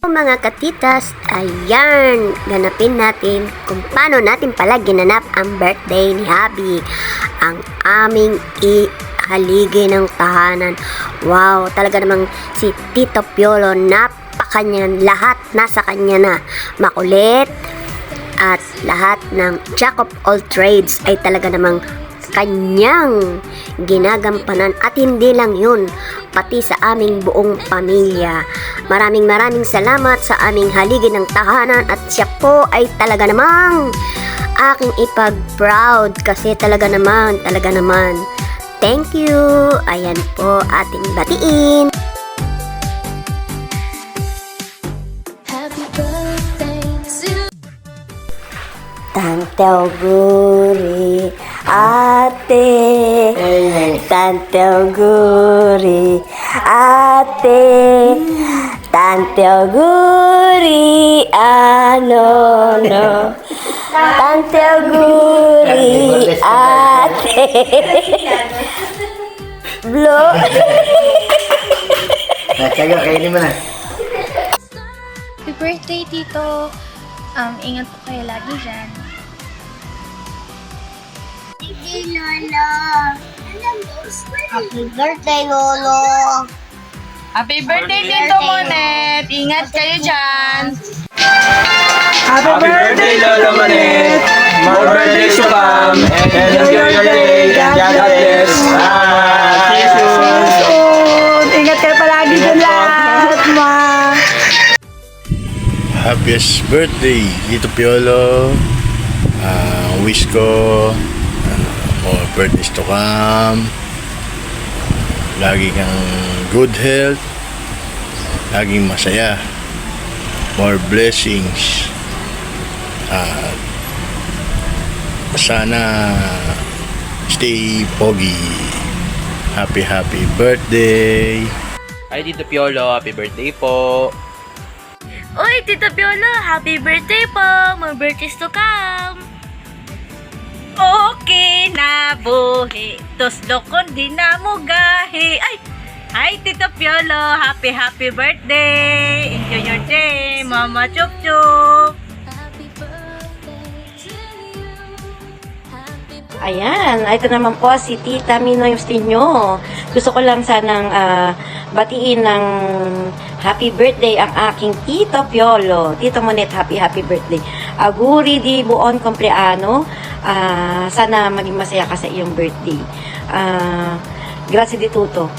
Mga katitas, ayan, ganapin natin kung paano natin pala ginanap ang birthday ni Habi, ang aming ihaligi ng tahanan. Wow, talaga namang si Tito Piolo, napakanya, lahat nasa kanya na. Makulit at lahat ng jack of all trades ay talaga namang kanyang ginagampanan, at hindi lang yun, pati sa aming buong pamilya. Maraming salamat sa aming haligi ng tahanan, at siya po ay talaga namang aking ipag-proud kasi talaga naman thank you. Ayan po ating batiin. Tante Auguri, ate, Tante Auguri, ate, Tante Auguri, no, Tante Auguri, ate, Blo. Kainin mo na. Happy birthday, Tito. Ingat po kayo lagi dyan. Happy Lolo. Happy birthday, Lolo. Happy birthday, Tito Monet! Ingat kayo dyan! Happy birthday, Lola Manet! More birthdays to come! And enjoy your day! God bless! See you soon! Ingat kayo palagi dyan lahat, ma! Happiest birthday, Tito Piolo. Wish ko more birthdays to come. Lagi kang good health. Laging masaya. More blessings. Sana stay pogi. Happy birthday. Hi, Tito Piolo. Happy birthday po. Uy, Tito Piolo, happy birthday po! More birthdays to come! Okay na buhi, tuslo kundi na mugahi. Ay! Hi, Tito Piolo! Happy birthday! Enjoy your day, Mama Chup Chup! Ayan, ito naman po si Tita Mino Justinio. Gusto ko lang sanang batiin ng happy birthday ang aking Tito Piolo. Tito Monet, happy birthday. Auguri di buon compleanno. Sana maging masaya ka sa iyong birthday. Grazie di tutto.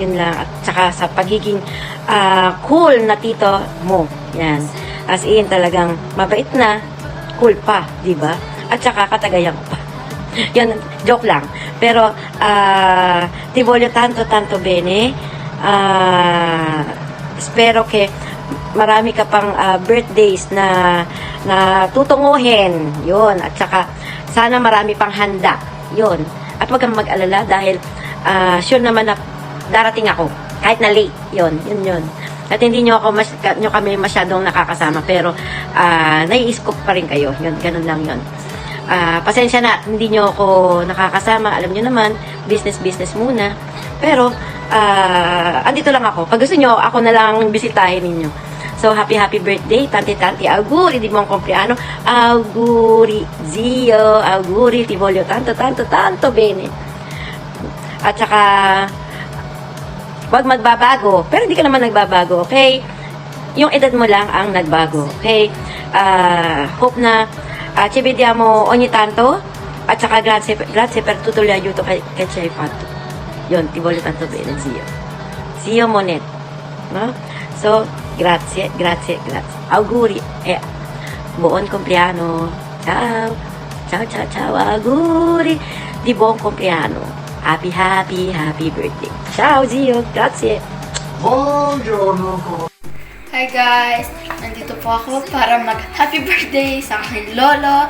Yun lang. At saka sa pagiging cool na tito mo. Yan. As in, talagang mabait na, cool pa, di ba? At saka katagayan pa. Yan, joke lang. Pero, ti voglio tanto bene. Espero que marami ka pang birthdays na tutunguhin. Yun. At saka, sana marami pang handa. Yun. At wag kang mag-alala dahil sure naman na darating ako. Kahit na late. Yun. At hindi nyo kami masyadong nakakasama. Pero, nai-scoop pa rin kayo. Yun. Ganun lang yun. Pasensya na, hindi nyo ako nakakasama. Alam nyo naman, business muna. Pero, andito lang ako. Pag gusto nyo, ako na lang bisitahin ninyo. So, happy birthday, Tanti, auguri di buon compleanno, auguri, zio, auguri, ti voglio tanto bene. At saka, wag magbabago. Pero hindi ka naman nagbabago, okay? Yung edad mo lang ang nagbago, okay? Hope na ci vediamo ogni tanto, at saka grazie per tutto l'aiuto che ci hai fatto. Yun, ti voglio tanto bene, zio Monet, no? So, grazie. Auguri e buon compleanno. Ciao, auguri di buon compleanno. Happy birthday. Ciao, zio, grazie. Buongiorno. Hi guys! Nandito po ako para mag-happy birthday sa aking lolo.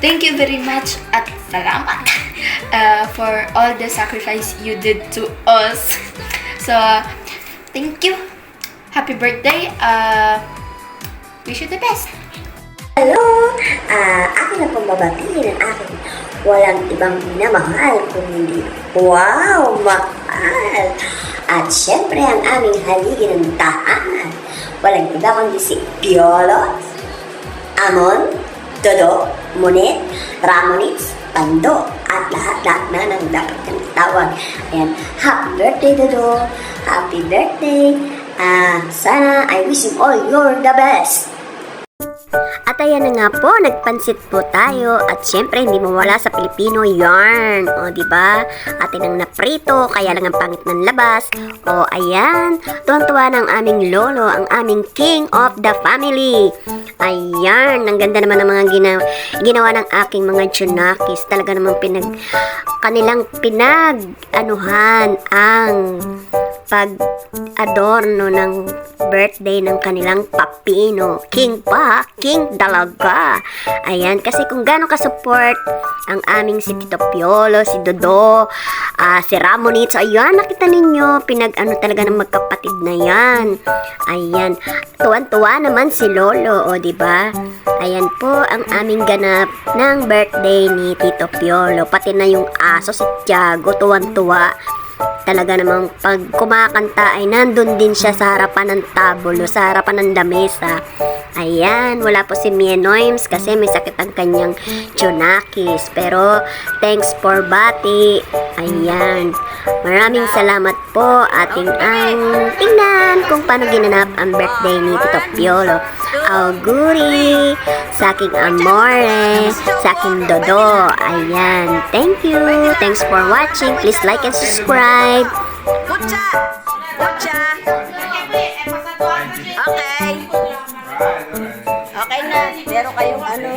Thank you very much at salamat for all the sacrifice you did to us. So, thank you. Happy birthday. Wish you the best. Hello! Akin na pong babatiin ang aking walang ibang minamahal kundi wow, mahal! At syempre ang aming haligi ng tahanan. walang iba kundi si Piolo, Amon, Dodo, Monet, Ramonits, Pando, at lahat-lahat na ng dapat kang tawag. Ayan, happy birthday, Dodo! Happy birthday! Sana I wish you all you're the best! At ayan na nga po, nagpansit po tayo at syempre hindi mawala sa Pilipino yarn. O, diba? Atin ang naprito, kaya lang ang pangit ng labas. O, ayan, tuwang-tuwa ng aming lolo, ang aming king of the family. Ayan, ang ganda naman ng mga ginawa ng aking mga tsunakis. Talaga naman kanilang pinag-anuhan ang pag-adorno ng birthday ng kanilang papino. King pa, king talaga. Ayan, kasi kung gano'ng ka-support ang aming si Tito Piolo, si Dodo, si Ramonits, ayan, nakita ninyo, pinag-ano talaga ng magkapatid na yan. Ayan, tuwan-tuwa naman si Lolo, o diba? Ayan po ang aming ganap ng birthday ni Tito Piolo. Pati na yung aso si Tiago, tuwan-tuwa. Talaga namang pag kumakanta ay nandun din siya sa harapan ng tabulo, sa harapan ng lamesa. Ayan, wala po si Mie Noims kasi may sakit ang kanyang tsunakis. Pero, thanks for Bati. Ayan, maraming salamat po ating tingnan kung paano ginanap ang birthday ni Tito Piolo. Auguri, sa aking amore, sa aking Dodo. Ayan, thank you. Thanks for watching. Please like and subscribe. Pucha! Pucha! Okay. Okay na. Meron kayong ano.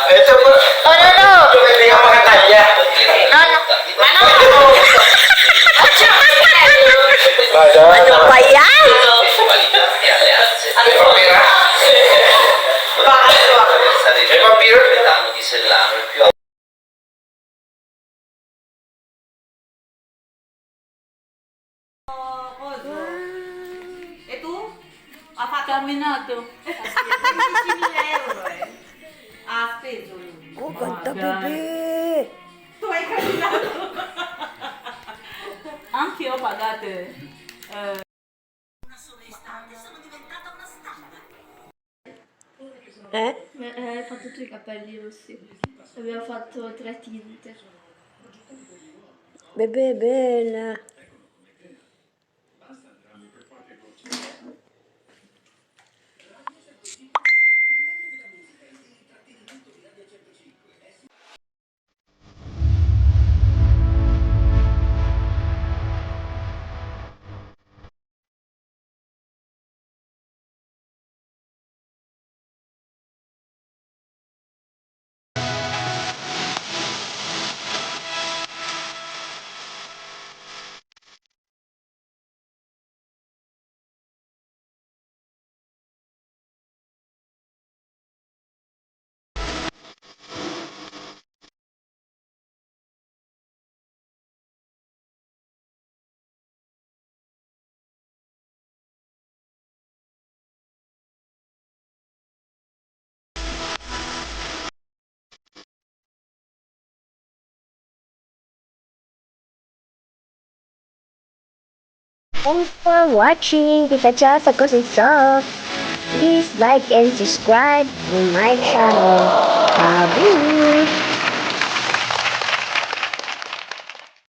Ito po. Oh, no. nominato. Ha speso lui. Oh, ganda, bebe. Tu hai candidato. Anche io ho pagate. Hai fatto tu i capelli rossi. Abbiamo fatto 3 tinte. Bebe, bella. Thanks for watching. Kita chat ako si Sof. Please like and subscribe to my channel. Bye.